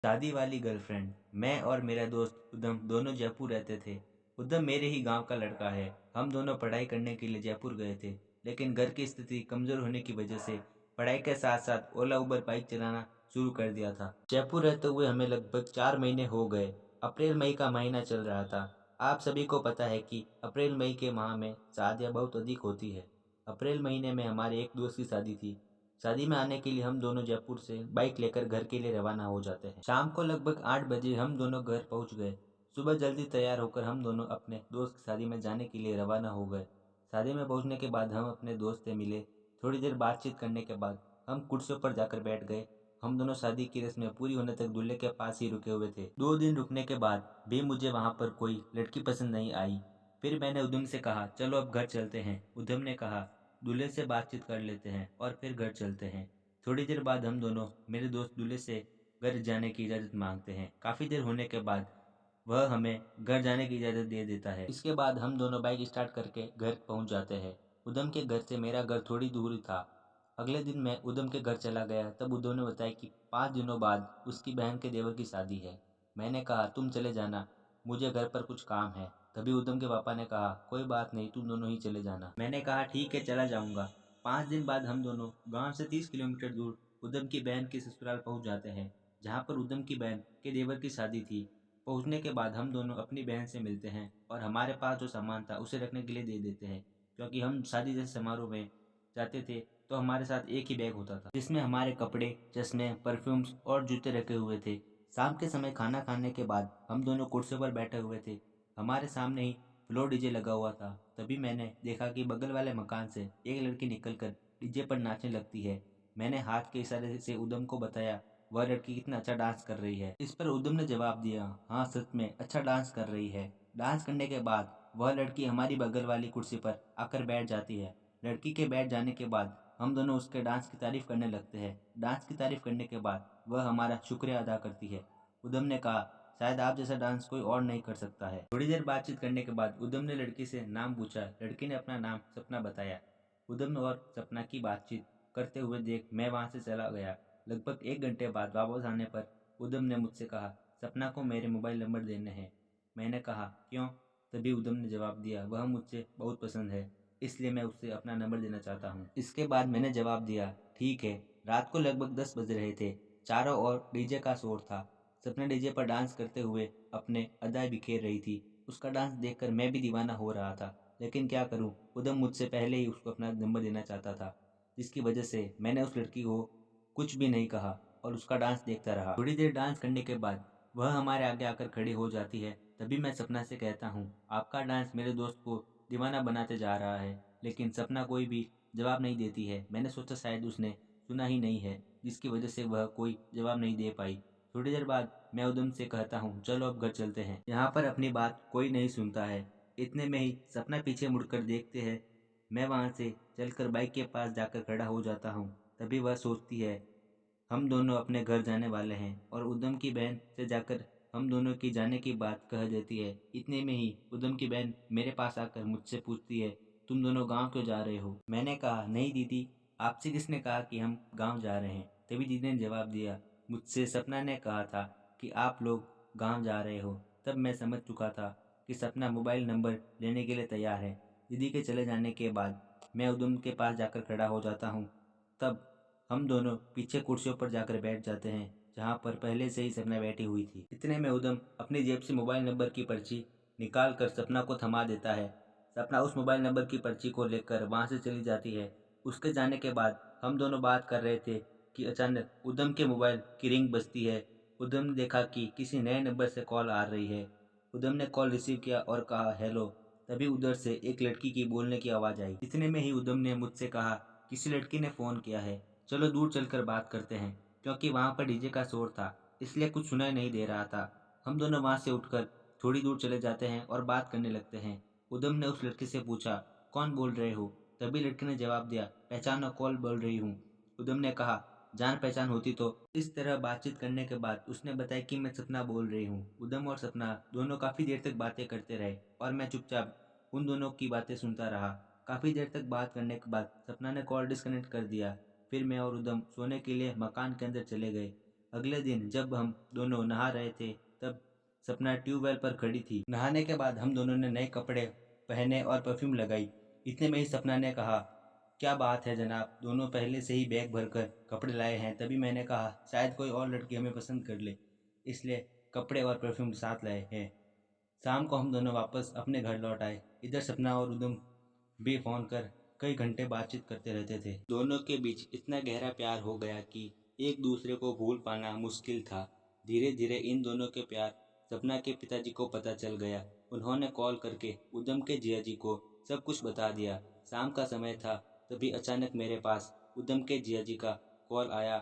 शादी वाली गर्लफ्रेंड। मैं और मेरा दोस्त उद्यम दोनों जयपुर रहते थे। उद्यम मेरे ही गांव का लड़का है। हम दोनों पढ़ाई करने के लिए जयपुर गए थे, लेकिन घर की स्थिति कमज़ोर होने की वजह से पढ़ाई के साथ साथ ओला उबर बाइक चलाना शुरू कर दिया था। जयपुर रहते हुए हमें लगभग 4 महीने हो गए। अप्रैल मई का महीना चल रहा था। आप सभी को पता है कि अप्रैल मई के माह में शादियाँ बहुत अधिक होती है। अप्रैल महीने में हमारे एक दोस्त की शादी थी। शादी में आने के लिए हम दोनों जयपुर से बाइक लेकर घर के लिए रवाना हो जाते हैं। शाम को लगभग 8 बजे हम दोनों घर पहुंच गए। सुबह जल्दी तैयार होकर हम दोनों अपने दोस्त की शादी में जाने के लिए रवाना हो गए। शादी में पहुंचने के बाद हम अपने दोस्त से मिले। थोड़ी देर बातचीत करने के बाद हम कुर्सियों पर जाकर बैठ गए। हम दोनों शादी की रस्में पूरी होने तक दूल्हे के पास ही रुके हुए थे। 2 दिन रुकने के बाद भी मुझे वहाँ पर कोई लड़की पसंद नहीं आई। फिर मैंने उद्यम से कहा, चलो अब घर चलते हैं। उद्यम ने कहा, दूल्हे से बातचीत कर लेते हैं और फिर घर चलते हैं। थोड़ी देर बाद हम दोनों, मेरे दोस्त, दूल्हे से घर जाने की इजाज़त मांगते हैं। काफ़ी देर होने के बाद वह हमें घर जाने की इजाज़त दे देता है। इसके बाद हम दोनों बाइक स्टार्ट करके घर पहुंच जाते हैं। उद्यम के घर से मेरा घर थोड़ी दूर था। अगले दिन मैं उद्यम के घर चला गया, तब उद्यम ने बताया कि 5 दिनों बाद उसकी बहन के देवर की शादी है। मैंने कहा, तुम चले जाना, मुझे घर पर कुछ काम है। तभी उद्यम के पापा ने कहा, कोई बात नहीं, तुम दोनों ही चले जाना। मैंने कहा, ठीक है, चला जाऊंगा। 5 दिन बाद हम दोनों गांव से 30 किलोमीटर दूर उद्यम की बहन के ससुराल पहुंच जाते हैं, जहां पर उद्यम की बहन के देवर की शादी थी। पहुंचने के बाद हम दोनों अपनी बहन से मिलते हैं और हमारे पास जो सामान था उसे रखने के लिए दे देते हैं, क्योंकि हम शादी जैसे समारोह में जाते थे तो हमारे साथ एक ही बैग होता था, जिसमें हमारे कपड़े, चश्मे, परफ्यूम्स और जूते रखे हुए थे। शाम के समय खाना खाने के बाद हम दोनों कुर्सियों पर बैठे हुए थे। हमारे सामने ही फ्लोर डीजे लगा हुआ था। तभी मैंने देखा कि बगल वाले मकान से एक लड़की निकलकर डीजे पर नाचने लगती है। मैंने हाथ के इशारे से उद्यम को बताया, वह लड़की कितना अच्छा डांस कर रही है। इस पर उद्यम ने जवाब दिया, हाँ सच में अच्छा डांस कर रही है। डांस करने के बाद वह लड़की हमारी बगल वाली कुर्सी पर आकर बैठ जाती है। लड़की के बैठ जाने के बाद हम दोनों उसके डांस की तारीफ करने लगते हैं। डांस की तारीफ करने के बाद वह हमारा शुक्रिया अदा करती है। उद्यम ने कहा, शायद आप जैसा डांस कोई और नहीं कर सकता है। थोड़ी देर बातचीत करने के बाद उद्यम ने लड़की से नाम पूछा। लड़की ने अपना नाम सपना बताया। उद्यम और सपना की बातचीत करते हुए देख मैं वहां से चला गया। लगभग 1 घंटे बाद वापस आने पर उद्यम ने मुझसे कहा, सपना को मेरे मोबाइल नंबर देने हैं। मैंने कहा, क्यों? तभी उद्यम ने जवाब दिया, वह मुझसे बहुत पसंद है, इसलिए मैं उससे अपना नंबर देना चाहता हूँ। इसके बाद मैंने जवाब दिया, ठीक है। रात को लगभग 10 बज रहे थे। चारों ओर डीजे का शोर था। सपना डीजे पर डांस करते हुए अपने अदाएं बिखेर रही थी। उसका डांस देखकर मैं भी दीवाना हो रहा था, लेकिन क्या करूं, उद्यम मुझसे पहले ही उसको अपना नंबर देना चाहता था, जिसकी वजह से मैंने उस लड़की को कुछ भी नहीं कहा और उसका डांस देखता रहा। थोड़ी देर डांस करने के बाद वह हमारे आगे आकर खड़ी हो जाती है। तभी मैं सपना से कहता हूँ, आपका डांस मेरे दोस्त को दीवाना बनाते जा रहा है। लेकिन सपना कोई भी जवाब नहीं देती है। मैंने सोचा शायद उसने सुना ही नहीं है, जिसकी वजह से वह कोई जवाब नहीं दे पाई। थोड़ी देर बाद मैं उद्यम से कहता हूँ, चलो अब घर चलते हैं। यहाँ पर अपनी बात कोई नहीं सुनता है। इतने में ही सपना पीछे मुड़कर देखते हैं। मैं वहाँ से चलकर बाइक के पास जाकर खड़ा हो जाता हूँ। तभी वह सोचती है, हम दोनों अपने घर जाने वाले हैं, और उद्यम की बहन से जाकर हम दोनों की जाने की बात कह देती है। इतने में ही उद्यम की बहन मेरे पास आकर मुझसे पूछती है, तुम दोनों गांव क्यों जा रहे हो? मैंने कहा, नहीं दीदी, आपसे किसने कहा कि हम गांव जा रहे हैं? तभी दीदी ने जवाब दिया, मुझसे सपना ने कहा था कि आप लोग गांव जा रहे हो। तब मैं समझ चुका था कि सपना मोबाइल नंबर लेने के लिए तैयार है। दीदी के चले जाने के बाद मैं उद्यम के पास जाकर खड़ा हो जाता हूँ। तब हम दोनों पीछे कुर्सियों पर जाकर बैठ जाते हैं, जहाँ पर पहले से ही सपना बैठी हुई थी। इतने में उद्यम अपनी जेब से मोबाइल नंबर की पर्ची निकाल कर सपना को थमा देता है। सपना उस मोबाइल नंबर की पर्ची को लेकर वहाँ से चली जाती है। उसके जाने के बाद हम दोनों बात कर रहे थे कि अचानक उद्यम के मोबाइल की रिंग बजती है। उद्यम ने देखा कि किसी नए नंबर से कॉल आ रही है। उद्यम ने कॉल रिसीव किया और कहा, हेलो। तभी उधर से एक लड़की की बोलने की आवाज़ आई। इतने में ही उद्यम ने मुझसे कहा, किसी लड़की ने फ़ोन किया है, चलो दूर चलकर बात करते हैं। क्योंकि वहाँ पर डीजे का शोर था, इसलिए कुछ सुनाई नहीं दे रहा था। हम दोनों वहाँ से उठकर थोड़ी दूर चले जाते हैं और बात करने लगते हैं। उद्यम ने उस लड़की से पूछा, कौन बोल रहे हो? तभी लड़की ने जवाब दिया, पहचानो, कॉल बोल रही हूँ। उद्यम ने कहा, जान पहचान होती तो। इस तरह बातचीत करने के बाद उसने बताया कि मैं सपना बोल रही हूँ। उद्यम और सपना दोनों काफ़ी देर तक बातें करते रहे और मैं चुपचाप उन दोनों की बातें सुनता रहा। काफ़ी देर तक बात करने के बाद सपना ने कॉल डिस्कनेक्ट कर दिया। फिर मैं और उद्यम सोने के लिए मकान के अंदर चले गए। अगले दिन जब हम दोनों नहा रहे थे तब सपना ट्यूबवेल पर खड़ी थी। नहाने के बाद हम दोनों ने नए कपड़े पहने और परफ्यूम लगाई। इतने में ही सपना ने कहा, क्या बात है जनाब, दोनों पहले से ही बैग भरकर कपड़े लाए हैं। तभी मैंने कहा, शायद कोई और लड़की हमें पसंद कर ले, इसलिए कपड़े और परफ्यूम साथ लाए हैं। शाम को हम दोनों वापस अपने घर लौट आए। इधर सपना और उदम भी फ़ोन कर कई घंटे बातचीत करते रहते थे। दोनों के बीच इतना गहरा प्यार हो गया कि एक दूसरे को भूल पाना मुश्किल था। धीरे धीरे इन दोनों के प्यार सपना के पिताजी को पता चल गया। उन्होंने कॉल करके उदम के जिया जी को सब कुछ बता दिया। शाम का समय था, तभी अचानक मेरे पास उदम के जिया जी का कॉल आया।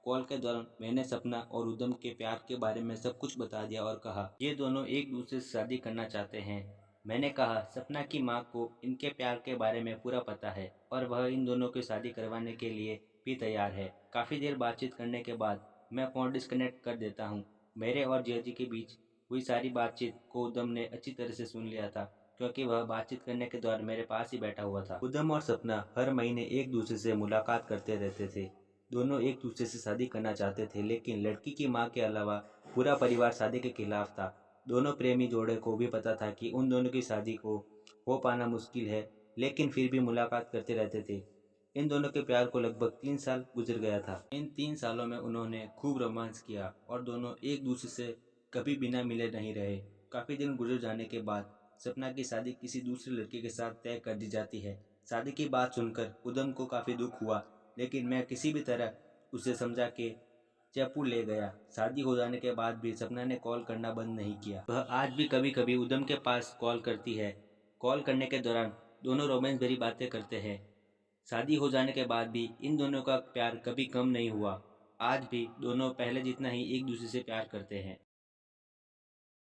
कॉल के दौरान मैंने सपना और उदम के प्यार के बारे में सब कुछ बता दिया और कहा, ये दोनों एक दूसरे से शादी करना चाहते हैं। मैंने कहा, सपना की माँ को इनके प्यार के बारे में पूरा पता है और वह इन दोनों की शादी करवाने के लिए भी तैयार है। काफ़ी देर बातचीत करने के बाद मैं फ़ोन डिस्कनेक्ट कर देता हूँ। मेरे और जिया जी के बीच हुई सारी बातचीत को उदम ने अच्छी तरह से सुन लिया था, क्योंकि वह बातचीत करने के दौरान मेरे पास ही बैठा हुआ था। उदम और सपना हर महीने एक दूसरे से मुलाकात करते रहते थे। दोनों एक दूसरे से शादी करना चाहते थे, लेकिन लड़की की माँ के अलावा पूरा परिवार शादी के खिलाफ था। दोनों प्रेमी जोड़े को भी पता था कि उन दोनों की शादी को हो पाना मुश्किल है, लेकिन फिर भी मुलाकात करते रहते थे। इन दोनों के प्यार को लगभग 3 साल गुजर गया था। इन 3 सालों में उन्होंने खूब रोमांस किया और दोनों एक दूसरे से कभी बिना मिले नहीं रहे। काफ़ी दिन गुजर जाने के बाद सपना की शादी किसी दूसरे लड़के के साथ तय कर दी जाती है। शादी की बात सुनकर उदम को काफ़ी दुख हुआ, लेकिन मैं किसी भी तरह उसे समझा के जयपुर ले गया। शादी हो जाने के बाद भी सपना ने कॉल करना बंद नहीं किया। वह आज भी कभी कभी उदम के पास कॉल करती है। कॉल करने के दौरान दोनों रोमांस भरी बातें करते हैं। शादी हो जाने के बाद भी इन दोनों का प्यार कभी कम नहीं हुआ। आज भी दोनों पहले जितना ही एक दूसरे से प्यार करते हैं।